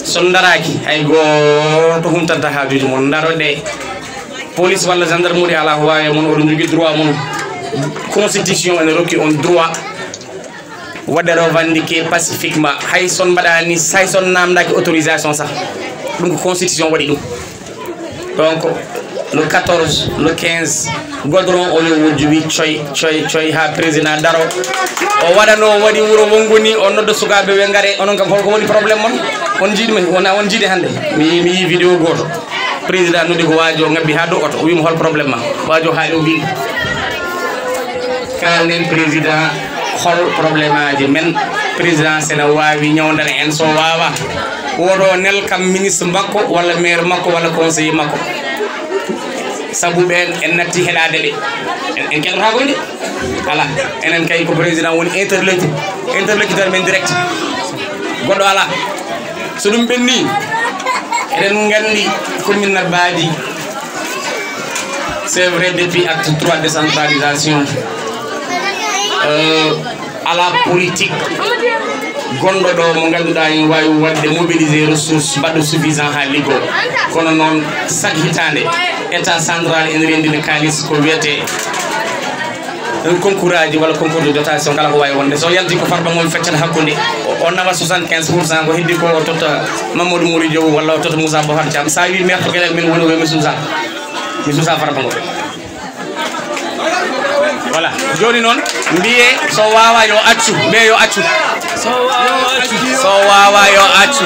son daraki hay go to humtanta haajuji mon darode police walla gendarmerie ala waye mon o jogi droit mon constitution en roki on droit wade revendiquer pacifiquement hay son badani say son namdaki autorisation sax dum constitution wadi dum donc le 14 le 15 godron o le wujbi choy ha président daro o wadano wadi wuro wongoni on noddo sugabe we ngare onon kam holko woni problème mon on jidi men on jidi hande mi vidéo goto président nodi ko wajo ngabbi ha do auto o wimo hol problème ma wajo ha o wi kalen président hol problème aji men président sena wawi nyawdal en so wawa wodo nel kam ministre makko wala maire makko wala conseiller makko sabu ben en natti helade be en ken ha gondi ala enen kay ko président woni interlocuteur men direct godo ala so dum benni eden ngandi commune na baadi c'est vrai depuis acte 3 décentralisation à la politique gondo do mo ganduda en wawi wadde mobiliser ressources baddo suffisant ha ligo kono non sak hitande état central en rendine kalis ko wiete un concours wala concours de dotation kala ko wawi wonde so yalti ko farba mom feccata hakkunde on nawa 75% ko heddi ko tota Mamadou Mouri Diow wala tota Moussa Bafar Thiam sa wi maire to gelel min woni we mi Moussa farba ngo voilà joni non mbiye so wawa yo accu be yo accu so wawa yo accu